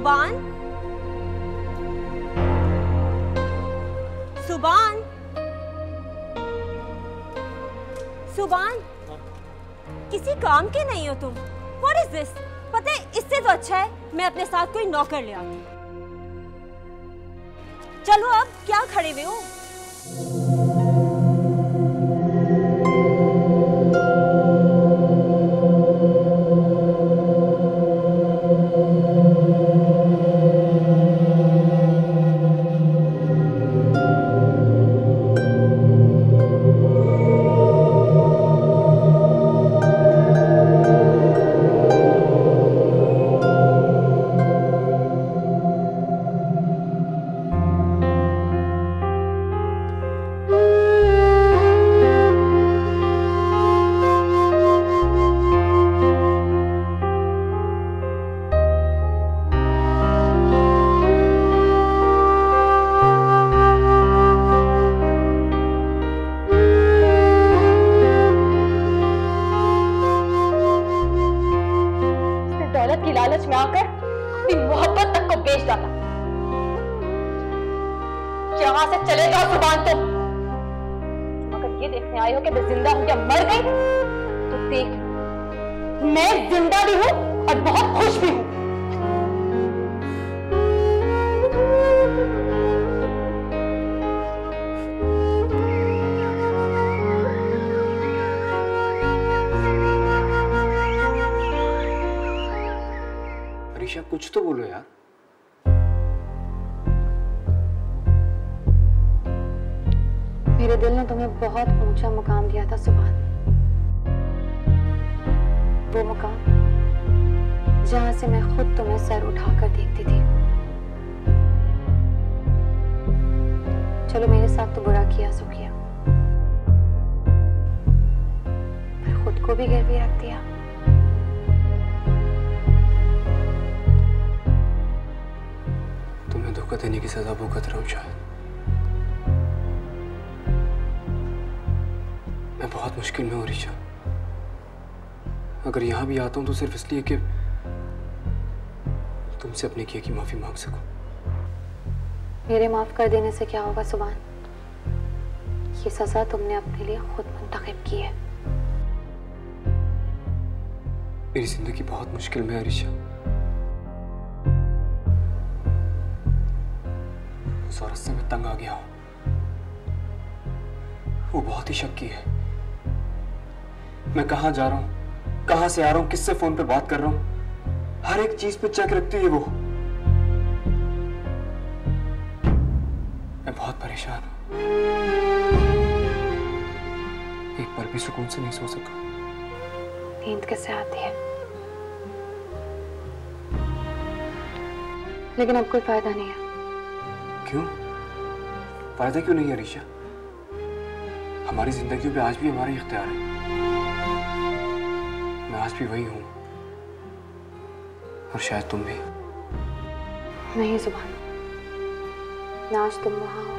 सुबान, सुबान, सुबान, किसी काम के नहीं हो तुम। What is this? पता है इससे तो अच्छा है मैं अपने साथ कोई नौकर ले आती। चलो अब क्या खड़े हुए हो? लालच में आकर अपनी मोहब्बत तक को बेच डाला। यहां से चले जाओ सुबान। तुम अगर ये देखने आए हो कि मैं जिंदा हूं या मर गई तो देख, मैं जिंदा भी हूं और बहुत खुश भी हूं। अरीशा कुछ तो बोलो यार। मेरे दिल ने तुम्हें बहुत ऊंचा मुकाम दिया था सुबान। वो मुकाम जहां से मैं खुद तुम्हें सर उठाकर देखती थी। चलो मेरे साथ तो बुरा किया सो किया, पर खुद को भी गिरवी रख दिया। तुम्हें धोखा देने की सजा भुगत रहा हूं शायद। मैं बहुत मुश्किल में हूं अरीशा। अगर यहां भी आता हूं तो सिर्फ इसलिए कि तुमसे अपने किए की माफी मांग सकूं। मेरे माफ कर देने से क्या होगा सुबान? ये सजा तुमने अपने लिए खुद मुंतखब की है। मेरी जिंदगी बहुत मुश्किल में है अरीशा। उस औरत से मैं तंग आ गया हूं। वो बहुत ही शक्की है। मैं कहां जा रहा हूं, कहां से आ रहा हूं, किससे फोन पे बात कर रहा हूं, हर एक चीज पे चेक रखती है वो। मैं बहुत परेशान हूं। एक पल भी सुकून से नहीं सो सका। नींद कैसे आती है? लेकिन अब कोई फायदा नहीं है। क्यों? फायदा क्यों नहीं है अरीशा? हमारी जिंदगियों पे आज भी हमारा इख्तियार है। मैं आज भी वही हूं और शायद तुम भी। नहीं सुभान, ना आज तुम वहां हो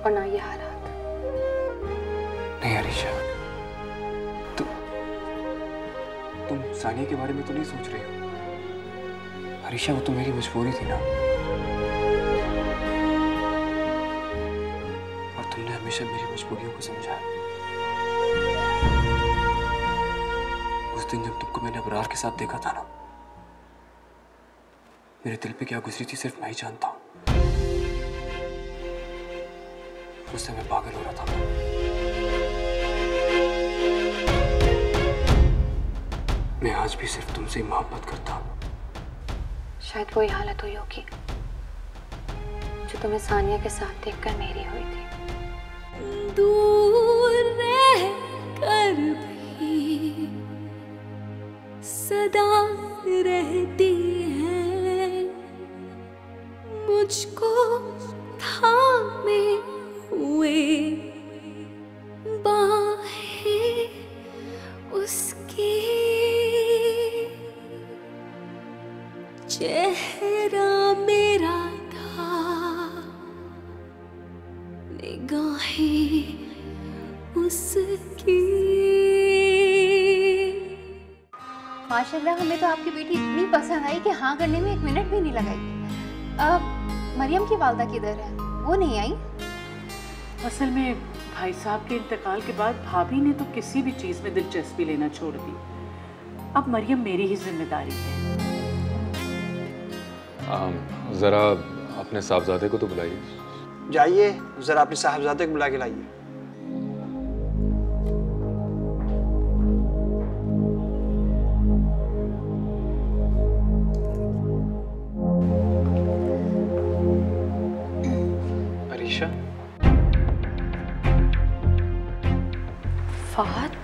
और ना ये हालात। नहीं अरीशा, तुम सानिया के बारे में तो नहीं सोच रही हो? अरीशा वो तो मेरी मजबूरी थी ना। और तुमने हमेशा मेरी मजबूरियों को समझा। उस दिन जब तुमको मैंने अबरार के साथ देखा था ना, मेरे दिल पे क्या गुजरी थी सिर्फ मैं ही जानता हूं। उससे मैं पागल हो रहा था। मैं आज भी सिर्फ तुमसे ही मोहब्बत करता हूं। शायद वही हालत हुई होगी जो तुम्हें सानिया के साथ देखकर मेरी हुई थी। दूर रह कर भी सदा रहती है, मुझको थामे हुए बाहें उसकी, चेहरा मेरा था, निगाहें उसकी। माशाल्लाह हमें तो आपकी बेटी इतनी पसंद आई कि हाँ करने में 1 मिनट भी नहीं लगाई। मरियम की वालदा किधर है? वो नहीं आई? असल में भाई साहब के इंतकाल के बाद भाभी ने तो किसी भी चीज़ में दिलचस्पी लेना छोड़ दी। अब मरियम मेरी ही जिम्मेदारी है। ज़रा अपने साहबजादे को तो बुलाइए। जाइए ज़रा अपने साहबजादे को बुला के लाइए। अरीशा, फहद,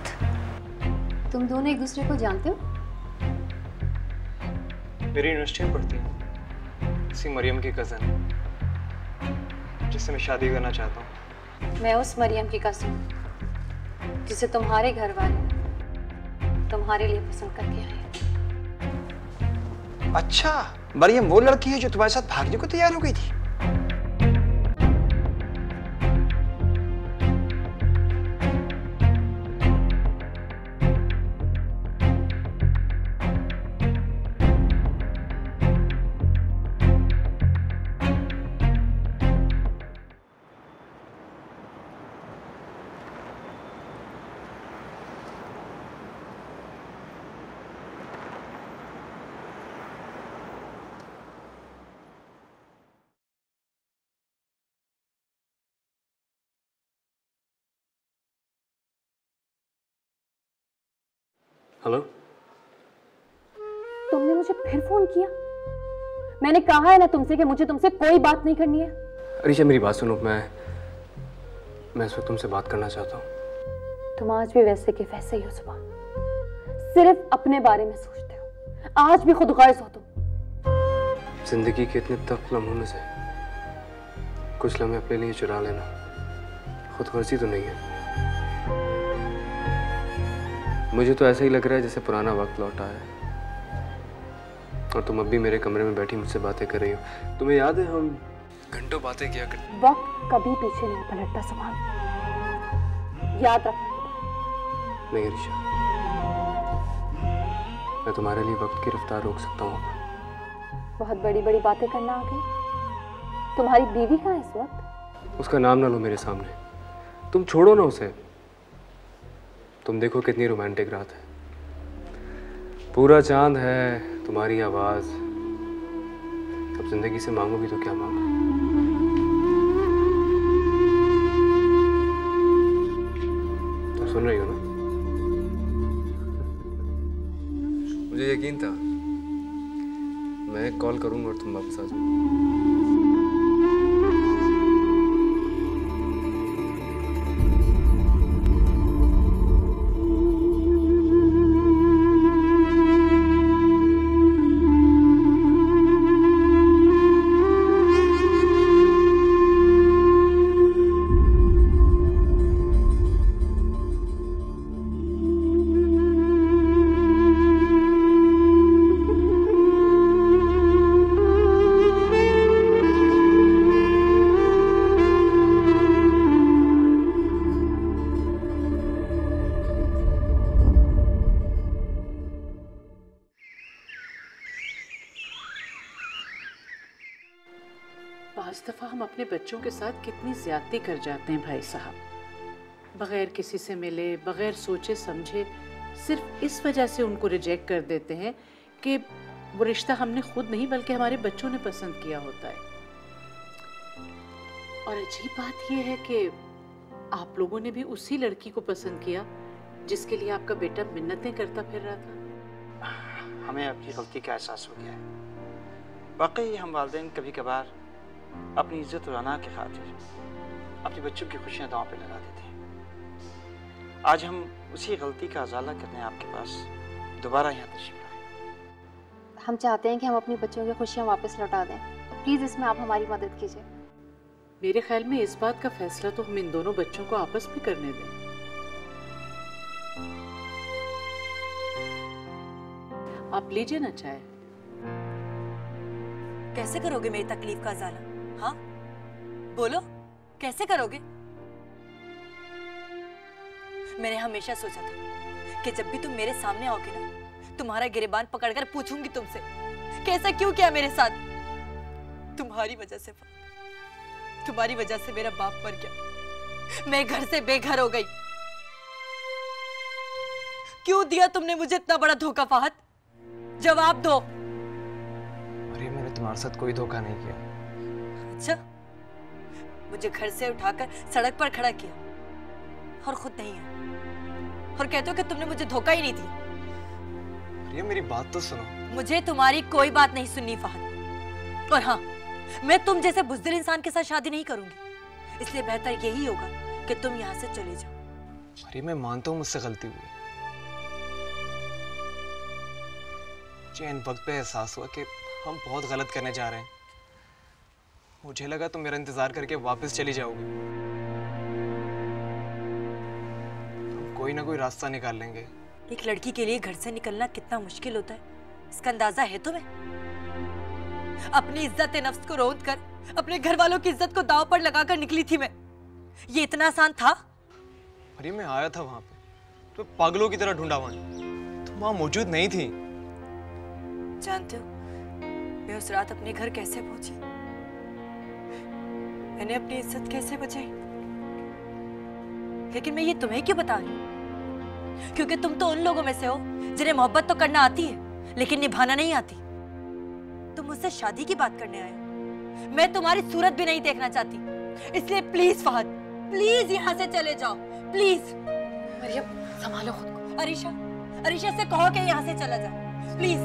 तुम दोनों एक दूसरे को जानते हो? मेरी यूनिवर्सिटी में पढ़ती हूँ, इसी मरियम की कज़न जिससे मैं शादी करना चाहता हूँ। मैं उस मरियम की कसम जिसे तुम्हारे घर वाले तुम्हारे लिए पसंद करके आए हैं। अच्छा, मरियम वो लड़की है जो तुम्हारे साथ भागने को तैयार हो गई थी? हेलो, तुमने मुझे फिर फोन किया? मैंने कहा है ना तुमसे कि मुझे तुमसे कोई बात नहीं करनी है। अरीशा मेरी बात सुनो, मैं इस वक्त तुमसे बात करना चाहता हूँ। तुम आज भी वैसे के वैसे ही हो सुबह, सिर्फ अपने बारे में सोचते हो, आज भी खुदगर्ज हो तुम। जिंदगी के इतने तल्ख लम्हों में से कुछ लम्हे अपने लिए चुरा लेना खुदगर्जी तो नहीं है। मुझे तो ऐसा ही लग रहा है जैसे पुराना वक्त लौटा है और तुम अब भी मेरे कमरे में बैठी मुझसे बातें कर रही हो। तुम्हें याद है हम घंटों बातें किया करते? वक्त कभी पीछे नहीं पलटता सुभान, याद रखना। नहीं अरीशा, मैं तुम्हारे लिए वक्त की रफ्तार रोक सकता हूँ। बहुत बड़ी बड़ी बातें करना आ गई। तुम्हारी बीवी कहाँ है इस वक्त? उसका नाम ना लो मेरे सामने, तुम छोड़ो ना उसे। तुम देखो कितनी रोमांटिक रात है, पूरा चांद है, तुम्हारी आवाज। अब जिंदगी से मांगोगी तो क्या मांगो? तुम सुन रही हो ना? मुझे यकीन था मैं कॉल करूंगा और तुम वापस आ जाओ। बाज़ दफ़ा हम अपने बच्चों के साथ कितनी ज़्यादती कर जाते हैं भाई साहब, बग़ैर किसी से मिले, बग़ैर सोचे समझे, सिर्फ इस वजह से उनको रिजेक्ट कर देते हैं कि वो रिश्ता हमने खुद नहीं बल्कि हमारे बच्चों ने पसंद किया होता है। और अजीब बात यह है कि आप लोगों ने भी उसी लड़की को पसंद किया जिसके लिए आपका बेटा मिन्नतें करता फिर रहा था। हमें अपनी गलती का एहसास हो गया है। वाकई हम वालिदैन कभी कभार अपनी इज्जत और अना के खातिर अपने बच्चों की खुशियां दांव पे लगा देते हैं। आज हम उसी गलती का अजाला करने आपके पास दोबारा यहाँ तशरीफ लाए। हम चाहते हैं कि हम अपनी बच्चों की खुशियाँ वापस लौटा दें। प्लीज़ इसमें आप हमारी मदद कीजिए। मेरे ख्याल में इस बात का फैसला तो हम इन दोनों बच्चों को आपस में करने दें। आप लीजिए ना चाय। कैसे करोगे मेरी तकलीफ का अजाला? हाँ बोलो, कैसे करोगे? मैंने हमेशा सोचा था कि जब भी तुम मेरे सामने आओगे ना तो तुम्हारा गिरेबान पकड़कर पूछूंगी तुमसे कैसा क्यों किया मेरे साथ। तुम्हारी वजह से फहद, तुम्हारी वजह से मेरा बाप मर गया, मैं घर से बेघर हो गई। क्यों दिया तुमने मुझे इतना बड़ा धोखा फहद? जवाब दो। अरे मैंने तुम्हारे साथ कोई धोखा नहीं किया। अच्छा, मुझे घर से उठाकर सड़क पर खड़ा किया और खुद नहीं है, और कहते हो कि तुमने मुझे धोखा ही नहीं दिया। अरे मेरी बात तो सुनो। मुझे तुम्हारी कोई बात नहीं सुननी फहद। और हाँ, मैं तुम जैसे बुज़दिल इंसान के साथ शादी नहीं करूंगी, इसलिए बेहतर यही होगा कि तुम यहाँ से चले जाओ। अरे मैं मानता हूँ मुझसे गलती हुई। मुझे इन वक्त पे एहसास हुआ कि हम बहुत गलत करने जा रहे हैं। मुझे लगा तुम मेरा इंतजार करके वापस चली जाओगी। हम कोई ना कोई रास्ता निकाल लेंगे। एक लड़की के लिए घर से निकलना कितना मुश्किल होता है, इसका अंदाजा है तुम्हें? अपनी इज्जत नफ्स को रोंद कर अपने घर वालों की इज्जत को दांव पर लगाकर निकली थी मैं। ये इतना आसान था? अरे मैं आया था वहां पे, तो पागलों की तरह ढूंढा वहां, तुम वहां मौजूद नहीं थी। जानते हो मैं उस रात अपने घर कैसे पहुंची? मैंने अपनी इज्जत कैसे बचाई? लेकिन मैं ये तुम्हें क्यों बता रही हूँ? क्योंकि तुम तो उन लोगों में से हो जिन्हें मोहब्बत तो करना आती है लेकिन निभाना नहीं आती। तुम मुझसे शादी की बात करने आए हो, मैं तुम्हारी सूरत भी नहीं देखना चाहती। इसलिए प्लीज फहद, प्लीज यहाँ से चले जाओ, प्लीज। मरियम, संभालो खुद को। अरीशा, अरीशा से कहो कि यहाँ से चला जाओ, प्लीज।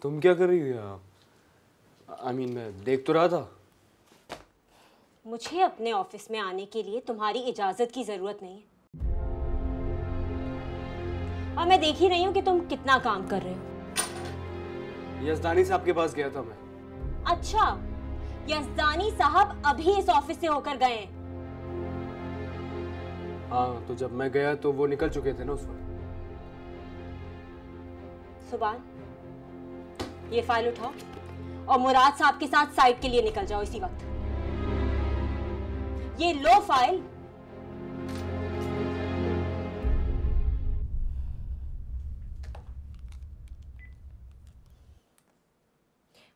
तुम क्या कर रही हो यहाँ? मैं देख तो रहा था। मुझे अपने ऑफिस में आने के लिए तुम्हारी इजाजत की जरूरत नहीं है, और मैं देख ही रही हूँ कि तुम कितना काम कर रहे हो। यजदानी साहब के पास गया था मैं। अच्छा, यजदानी साहब अभी इस ऑफिस से होकर गए हैं? हाँ, तो जब मैं गया तो वो निकल चुके थे ना उस वक्त। सुभान, ये फाइल उठाओ और मुराद साहब के साथ साइट के लिए निकल जाओ इसी वक्त। ये लो फाइल।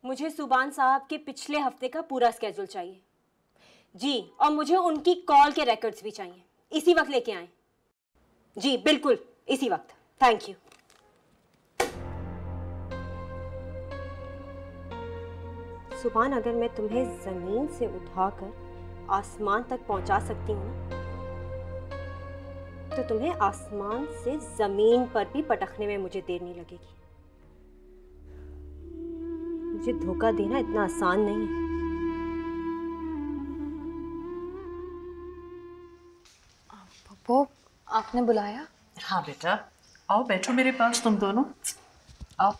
मुझे सुभान साहब के पिछले हफ्ते का पूरा स्केड्यूल चाहिए जी, और मुझे उनकी कॉल के रिकॉर्ड्स भी चाहिए। इसी वक्त लेके आएं। जी बिल्कुल, इसी वक्त। Thank you. सुभान, अगर मैं तुम्हें जमीन से उठाकर आसमान तक पहुंचा सकती हूँ ना, तो तुम्हें आसमान से जमीन पर भी पटकने में मुझे देर नहीं लगेगी। मुझे धोखा देना इतना आसान नहीं है। पप्पू, आपने बुलाया? हाँ बेटा, आओ बैठो मेरे पास तुम दोनों, आओ।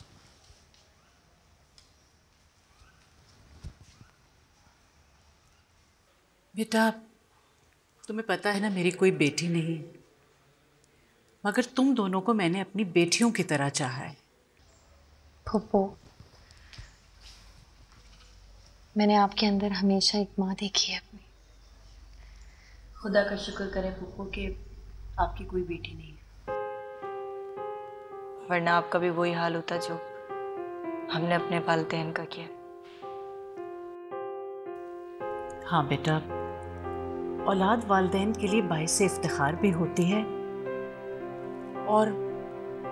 बेटा, तुम्हें पता है ना मेरी कोई बेटी नहीं, मगर तुम दोनों को मैंने अपनी बेटियों की तरह चाहा है। पप्पू, मैंने आपके अंदर हमेशा एक माँ देखी है अपनी। खुदा का शुक्र करें पप्पू कि आपकी कोई बेटी नहीं है, वरना आपका भी वही हाल होता जो हमने अपने वालिदैन का किया। हाँ बेटा, औलाद वालिदैन के लिए बाइस इफ्तिखार भी होती है और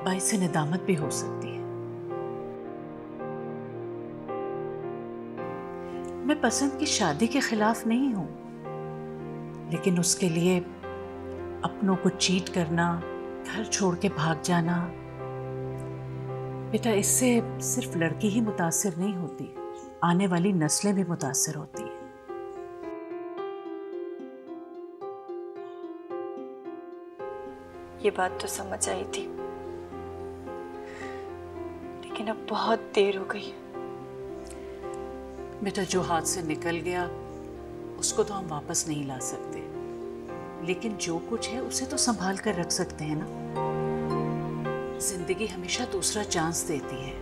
बाइस निदामत भी हो सकती है। मैं पसंद की शादी के खिलाफ नहीं हूं, लेकिन उसके लिए अपनों को चीट करना, घर छोड़ के भाग जाना, बेटा इससे सिर्फ लड़की ही मुतासिर नहीं होती, आने वाली नस्लें भी मुतासिर होती हैं। ये बात तो समझ आई थी, लेकिन अब बहुत देर हो गई। बेटा, जो हाथ से निकल गया उसको तो हम वापस नहीं ला सकते, लेकिन जो कुछ है उसे तो संभाल कर रख सकते हैं ना। जिंदगी हमेशा दूसरा चांस देती है,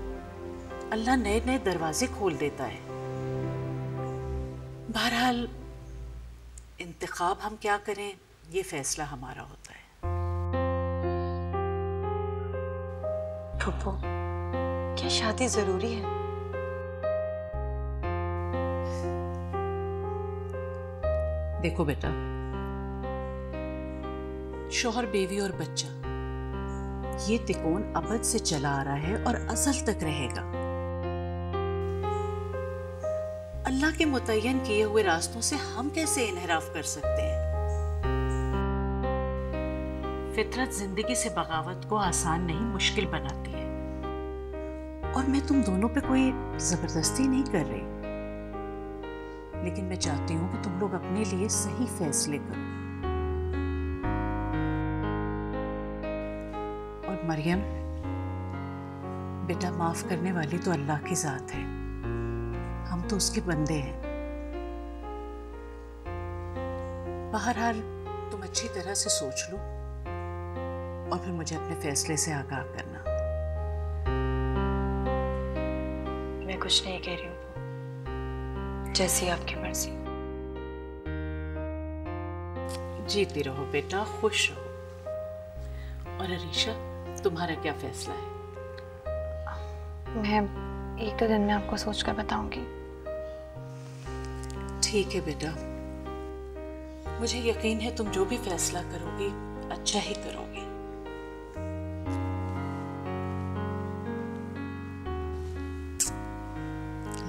अल्लाह नए नए दरवाजे खोल देता है। बहरहाल इंतखाब हम क्या करें, ये फैसला हमारा होता है। फूफो, क्या शादी जरूरी है? देखो बेटा, शौहर, बेवी और बच्चा, ये तिकोन अबद से चला आ रहा है और अज़ल तक रहेगा। अल्लाह के मुतय्यन किए हुए रास्तों से हम कैसे इनहराफ कर सकते हैं? फितरत जिंदगी से बगावत को आसान नहीं, मुश्किल बनाती है। और मैं तुम दोनों पे कोई जबरदस्ती नहीं कर रही, लेकिन मैं चाहती हूं कि तुम लोग अपने लिए सही फैसले करो। और मरियम बेटा, माफ करने वाली तो अल्लाह की जात है, हम तो उसके बंदे हैं। बहरहाल तुम अच्छी तरह से सोच लो और फिर मुझे अपने फैसले से आगाह करना। मैं कुछ नहीं कह रही हूँ, जैसी आपकी मर्जी। जीती रहो बेटा, खुश रहो। और अरीशा, तुम्हारा क्या फैसला है? मैं 1-2 दिन में आपको सोचकर बताऊंगी। ठीक है बेटा, मुझे यकीन है तुम जो भी फैसला करोगी अच्छा ही करोगी।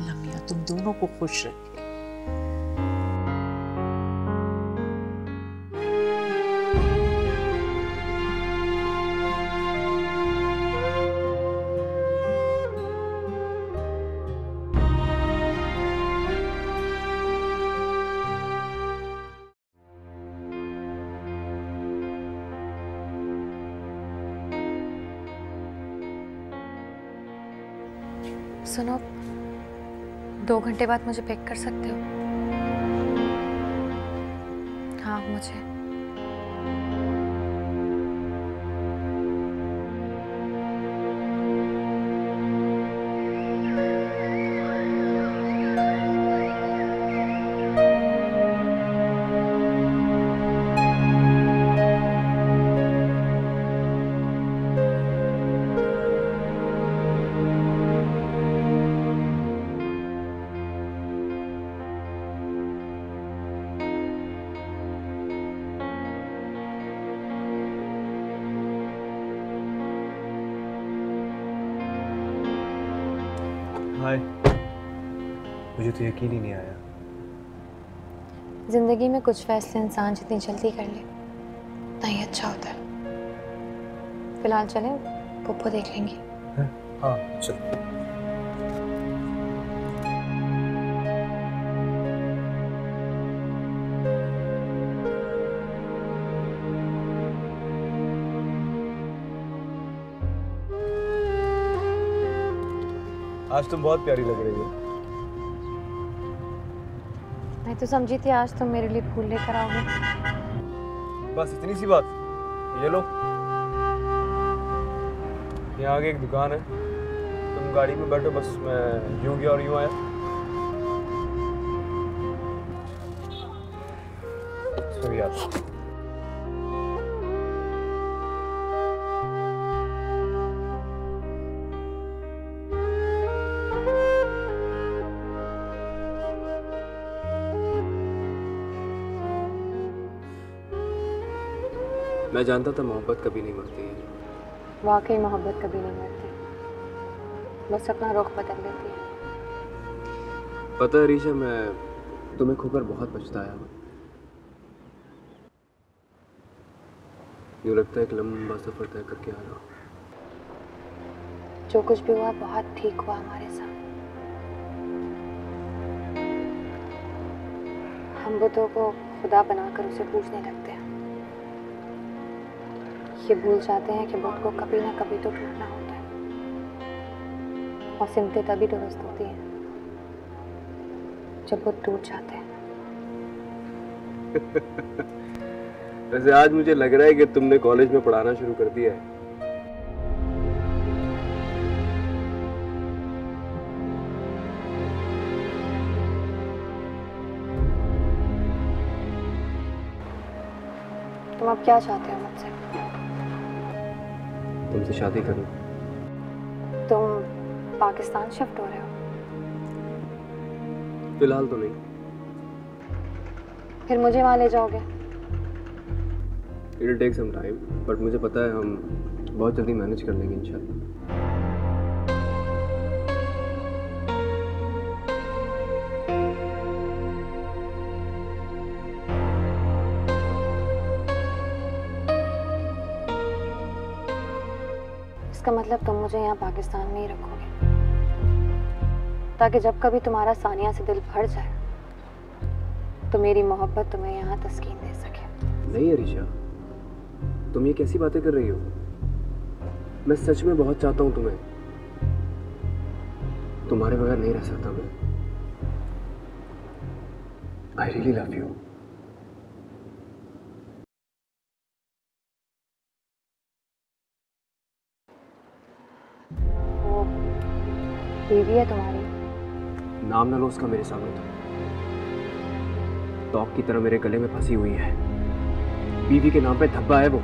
लम्या तुम दोनों को खुश रखे। सुनो, 2 घंटे बाद मुझे पिक कर सकते हो? हाँ, मुझे। हाय, मुझे तो यकीन ही नहीं आया। जिंदगी में कुछ फैसले इंसान जितनी जल्दी कर ले उतना ही अच्छा होता है। फिलहाल चले, पुप्पो देख लेंगी। हाँ चलो। आज तुम बहुत प्यारी लग रही हो। मैं तो समझी थी आज तुम मेरे लिए फूल लेकर आओगे। बस इतनी सी बात। ये लो, यहाँ आगे एक दुकान है, तुम गाड़ी में बैठो, बस मैं यूं गया और यूं आया। सभी आता। मैं जानता था मोहब्बत कभी नहीं मरती है। वाकई मोहब्बत कभी नहीं मरती, बस अपना रुख बदल लेती है। पता है रीशा, मैं तुम्हें खोकर बहुत पछताया हूँ। यूँ लगता है एक लंबा सफर तय करके आ रहा हूँ। जो कुछ भी हुआ बहुत ठीक हुआ हमारे साथ। हम बुतों को खुदा बनाकर उसे पूजने लगते हैं, ये भूल जाते हैं कि बुत को कभी ना कभी तो टूटना होता है और सिमतें तभी दुरुस्त होती हैं जब वो टूट जाते हैं। वैसे आज मुझे लग रहा है कि तुमने कॉलेज में पढ़ाना शुरू कर दिया है। तुम अब क्या चाहते हो मुझसे? तुमसे शादी करूं। तुम पाकिस्तान शिफ्ट हो रहे हो? फिलहाल तो नहीं। फिर मुझे वहां ले जाओगे? It'll take some time, but मुझे पता है हम बहुत जल्दी मैनेज कर लेंगे इंशाल्लाह। इसका मतलब तुम मुझे यहाँ पाकिस्तान में ही रखोगे, ताकि जब कभी तुम्हारा सानिया से दिल भर जाए तो मेरी मोहब्बत तुम्हें यहाँ तस्कीन दे सके। नहीं अरीशा, तुम ये कैसी बातें कर रही हो? मैं सच में बहुत चाहता हूँ तुम्हें। तुम्हारे बगैर नहीं रह सकता मैं। I really love you. वो बीवी है तुम्हारी? नाम ना लो उसका मेरे सामने। तो तोक की तरह मेरे गले में फंसी हुई है। बीवी के नाम पे धब्बा है वो।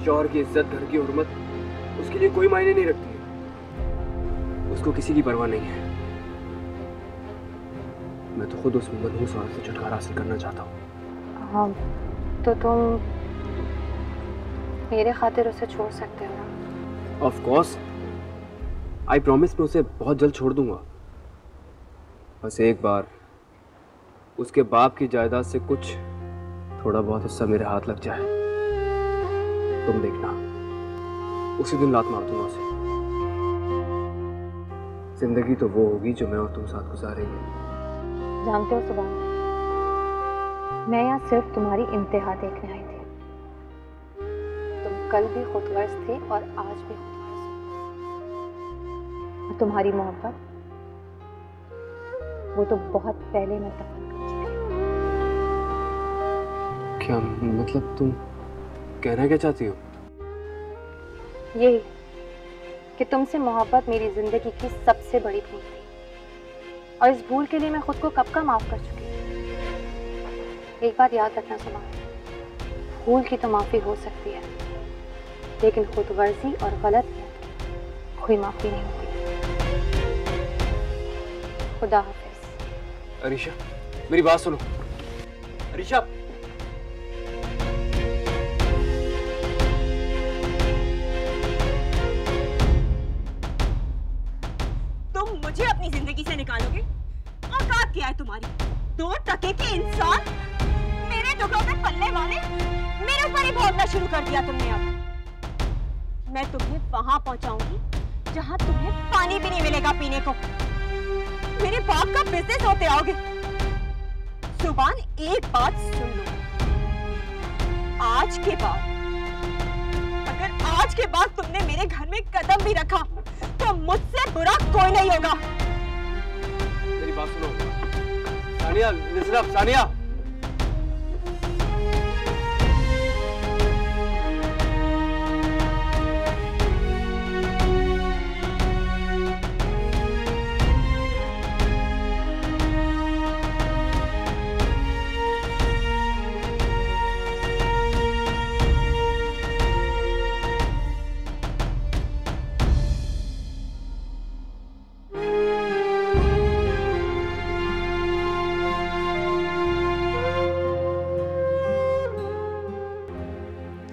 शौहर की इज्जत, घर की हुर्मत उसके लिए कोई मायने नहीं रखती है। उसको किसी की परवाह नहीं है। मैं तो खुद उस मनहूस औरत से छुटकारा हासिल करना चाहता हूँ। हाँ, तो तुम मेरे खातिर उसे छोड़ सकते हो ना? ऑफ कोर्स, आई प्रॉमिस मैं उसे बहुत जल्द छोड़ दूंगा। बस एक बार उसके बाप की जायदाद से कुछ थोड़ा बहुत हिस्सा मेरे हाथ लग जाए, तुम देखना उसी दिन लात मार दूंगा उसे। जिंदगी तो वो होगी जो मैं और तुम साथ गुजारेंगे। जानते हो सुभान, मैं यहाँ सिर्फ तुम्हारी इंतहा देखने आई थी। तुम कल भी खुदगर्ज थे और आज भी खुदगर्ज हो। तुम्हारी मोहब्बत वो तो बहुत पहले मैं दफन कर चुकी हूँ। क्या मतलब, तुम कहना क्या चाहती हो? यही कि तुमसे मोहब्बत मेरी जिंदगी की सबसे बड़ी भूल थी, और इस भूल के लिए मैं खुद को कब का माफ कर चुकी हूँ। एक बात याद रखना सुभान, भूल की तो माफी हो सकती है, लेकिन खुदगर्जी और गलत नियत की कोई माफी नहीं होती। खुदा हाफिज। अरीशा, मेरी बात सुनो। अरीशा, तुम मुझे अपनी जिंदगी से निकालोगे? औकात क्या है तुम्हारी? दो टके के इंसान, मेरे टुकड़ों पे पलने वाले, मेरे ऊपर ही भौंकना शुरू कर दिया तुमने। अब मैं तुम्हें वहां पहुंचाऊंगी जहां तुम्हें पानी भी नहीं मिलेगा पीने को। मेरे बाप का बिजनेस होते आओगे। सुभान, एक बात सुन लो, आज के बाद, अगर आज के बाद तुमने मेरे घर में कदम भी रखा तो मुझसे बुरा कोई नहीं होगा। मेरी बात सुनो। Sania, listen up, Sania.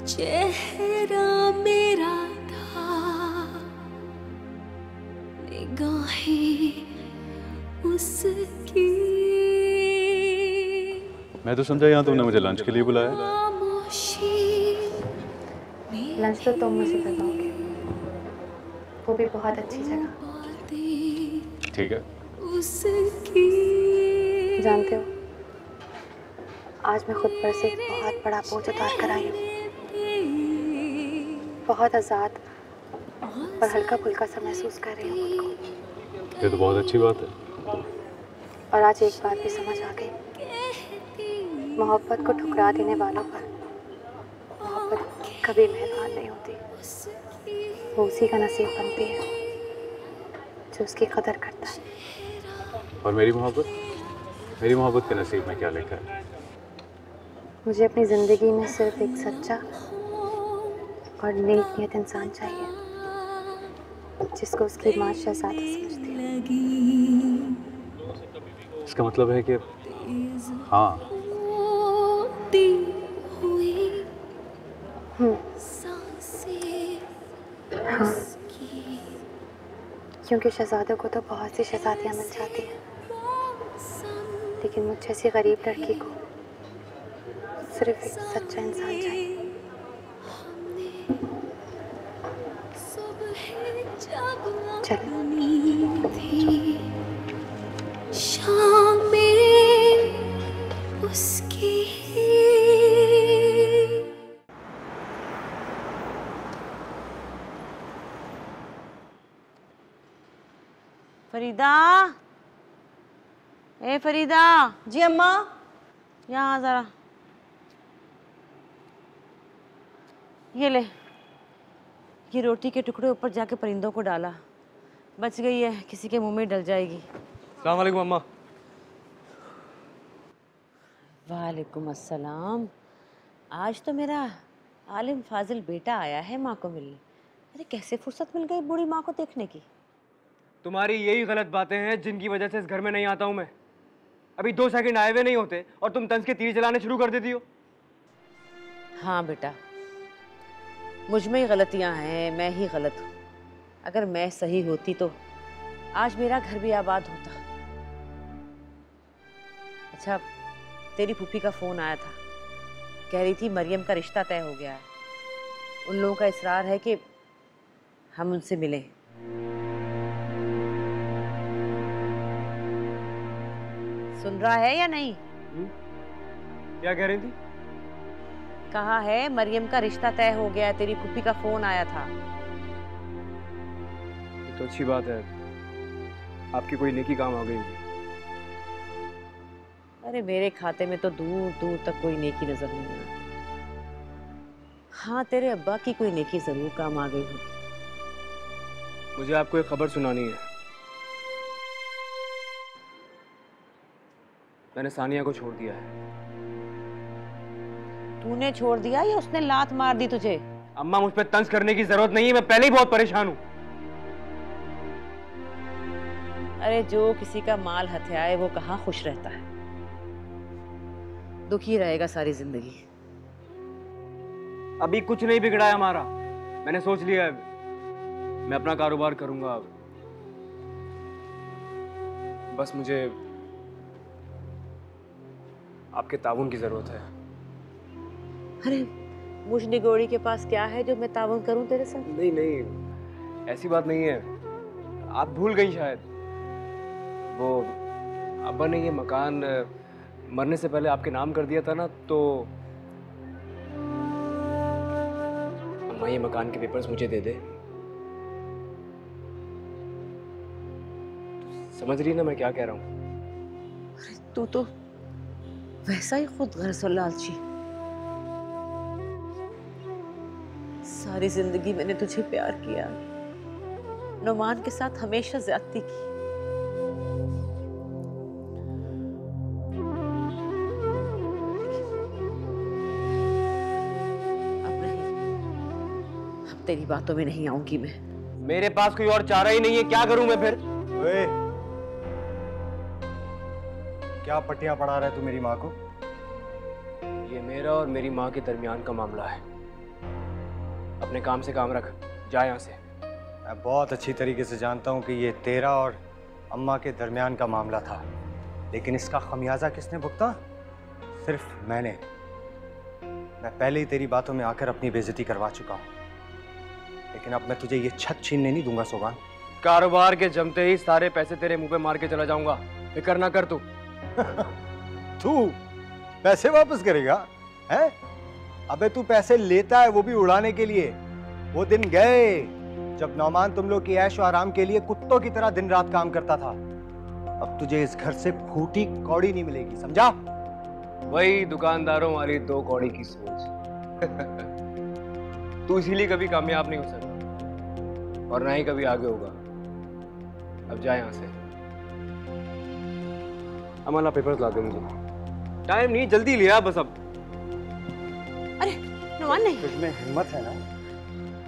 चेहरा मेरा था, निगाहें उसकी। मैं तो समझा यहाँ तुमने मुझे लंच के लिए बुलाया। लंच तो तुम मुझे करवाओगे, वो भी बहुत अच्छी जगह। ठीक है। जानते हो, आज मैं खुद पर से एक बहुत बड़ा बोझ उतार कर आई हूँ। बहुत आज़ाद और हल्का फुल्का सा महसूस कर रही हूँ खुद को। ये तो बहुत अच्छी बात है। और आज एक बात भी समझ आ गई, मोहब्बत को ठुकरा देने वालों पर मोहब्बत कभी मेहरबान नहीं होती। वो उसी का नसीब बनती है जो उसकी कदर करता है। और मेरी मोहब्बत के नसीब में क्या लिखा है? मुझे अपनी ज़िंदगी में सिर्फ एक सच्चा और नेक नीयत इंसान चाहिए, जिसको उसकी माँ शहजादा समझती है। इसका मतलब है कि हाँ। हाँ, क्योंकि शहजादों को तो बहुत सी शहजादियाँ मिल जाती हैं, लेकिन मुझ जैसी गरीब लड़की को सिर्फ एक सच्चा इंसान चाहिए। फरीदा, ए फरीदा। जी अम्मा। यहाँ जरा, ये ले, ये रोटी के टुकड़े ऊपर जाके परिंदों को डाला। बच गई है, किसी के मुंह में डल जाएगी। अस्सलाम वालेकुम अम्मा। वालेकुम अस्सलाम। आज तो मेरा आलिम फाजिल बेटा आया है माँ को मिलने। अरे कैसे फुर्सत मिल गई बूढ़ी माँ को देखने की। तुम्हारी यही गलत बातें हैं जिनकी वजह से इस घर में नहीं आता हूँ मैं। अभी 2 सेकंड आए हुए नहीं होते और तुम तंज के तीर चलाने शुरू कर देती हो। हाँ बेटा, मुझ में ही गलतियाँ हैं, मैं ही गलत हूँ। अगर मैं सही होती तो आज मेरा घर भी आबाद होता। अच्छा, तेरी फूफी का फ़ोन आया था, कह रही थी मरियम का रिश्ता तय हो गया है। उन लोगों का इसरार है कि हम उनसे मिलें। सुन रहा है या नहीं? क्या कह रही थी? कहा है मरियम का रिश्ता तय हो गया है, तेरी फूफी का फोन आया था। ये तो अच्छी बात है, आपकी कोई नेकी काम आ गई होगी। अरे मेरे खाते में तो दूर दूर तक कोई नेकी नजर नहीं आती। हाँ, तेरे अब्बा की कोई नेकी जरूर काम आ गई होगी। मुझे आपको एक खबर सुनानी है। मैंने सानिया को छोड़ दिया है। तूने छोड़ दिया या उसने लात मार दी तुझे? अम्मा, मुझ पे तंज करने की जरूरत नहीं है, मैं पहले ही बहुत परेशान हूँ। अरे जो किसी का माल हथियाए वो कहाँ खुश रहता है, दुखी रहेगा सारी जिंदगी। अभी कुछ नहीं बिगड़ा है हमारा, मैंने सोच लिया है मैं अपना कारोबार करूंगा। बस मुझे आपके ताउन की जरूरत है। अरे मुझ निगोड़ी के पास क्या है जो मैं ताउन करूं तेरे साथ? नहीं नहीं, ऐसी बात नहीं है, आप भूल गई शायद। वो अब्बा ने ये मकान मरने से पहले आपके नाम कर दिया था ना, तो अम्मा ये मकान के पेपर्स मुझे दे दे। समझ रही ना मैं क्या कह रहा हूँ? अरे तू तो वैसा ही खुद गर्ज और लालची। सारी जिंदगी मैंने तुझे प्यार किया, नुमान के साथ हमेशा ज्यादती की। अब नहीं, अब तेरी बातों में नहीं आऊंगी मैं। मेरे पास कोई और चारा ही नहीं है, क्या करूं मैं फिर? ओए, क्या पट्टियां पढ़ा रहा है तू मेरी माँ को? ये मेरा और मेरी माँ के दरमियान का मामला है। अपने काम से काम रख, जा यहाँ से। मैं बहुत अच्छी तरीके से जानता हूँ कि ये तेरा और अम्मा के दरमियान का मामला था, लेकिन इसका खमियाजा किसने भुगता? सिर्फ मैंने। मैं पहले ही तेरी बातों में आकर अपनी बेइज्जती करवा चुका हूँ, लेकिन अब मैं तुझे ये छत छीनने नहीं दूंगा सोबान। कारोबार के जमते ही सारे पैसे तेरे मुंह पे मार के चला जाऊंगा, फिक्र ना कर तू। तू पैसे वापस करेगा? हैं? अबे तू पैसे लेता है वो भी उड़ाने के लिए। वो दिन गए जब नौमान तुम लोग की ऐश और आराम के लिए कुत्तों की तरह दिन रात काम करता था, अब तुझे इस घर से फूटी कौड़ी नहीं मिलेगी, समझा? वही दुकानदारों वाली 2 कौड़ी की सोच। तू इसीलिए कभी कामयाब नहीं हो सकता और ना ही कभी आगे होगा। अब जा यहाँ से। अमला पेपर ला दे मुझे। टाइम नहीं, जल्दी लिया बस अब। अरे नुमान नहीं। तुझमें हिम्मत है ना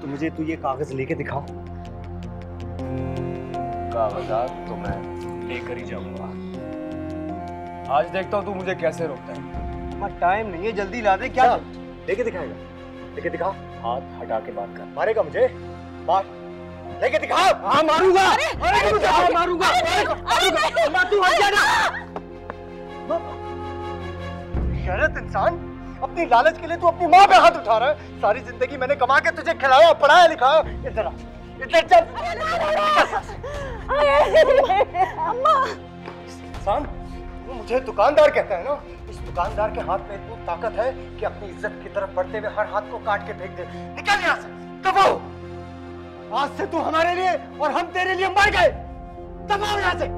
तो मुझे तू ये कागज लेके दिखाओ। कागजात तो मैं लेकर ही जाऊंगा। आज देखता हूँ तू मुझे कैसे रोकता है। टाइम नहीं है, जल्दी ला दे। क्या लेके दिखाएगा? लेके दिखा। हाथ हटा के बात कर। मारेगा मुझे? मार। लेके दिखा। हाँ मारूंगा। हाँ मारूंगा। तू हट जाना। गलत इंसान, अपनी लालच के लिए तू अपनी माँ पे हाथ उठा रहा है। सारी जिंदगी मैंने कमा के तुझे खिलाया, पढ़ाया, लिखाया। इधर आ, इधर चल। अम्मा। इंसान, वो मुझे दुकानदार कहता है ना? इस दुकानदार के हाथ में इतनी ताकत है कि अपनी इज्जत की तरफ बढ़ते हुए हर हाथ को काट के फेंक दे। निकल यहाँ से, दबाओ। आज से तू हमारे लिए और हम तेरे लिए मर गए। दबाओ यहाँ से।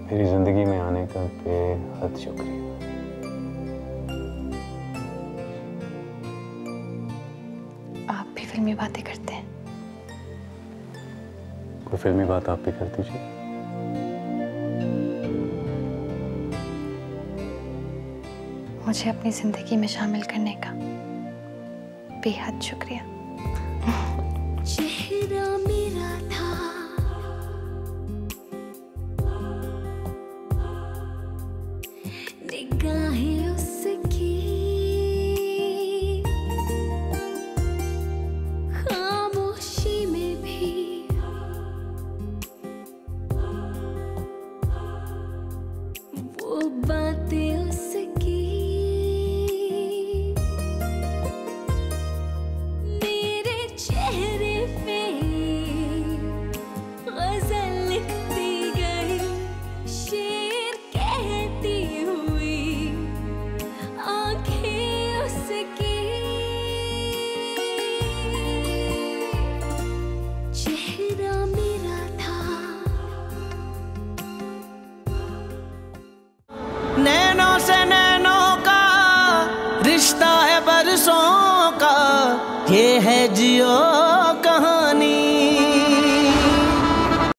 मेरी जिंदगी में आने का बेहद शुक्रिया। आप भी फिल्मी बातें करते हैं। कोई फिल्मी बात आप भी कर दीजिए। मुझे अपनी जिंदगी में शामिल करने का बेहद शुक्रिया। चेहरा मेरा था, निगाहें उसकी, खामोशी में भी वो बातें उसकी, मेरे चेहरे पे गजल लिखती गई, शेर कहती हुई आंखें उसकी। चेहरा मेरा था, नैनों से नैनों का रिश्ता है बरसों का, ये है जियो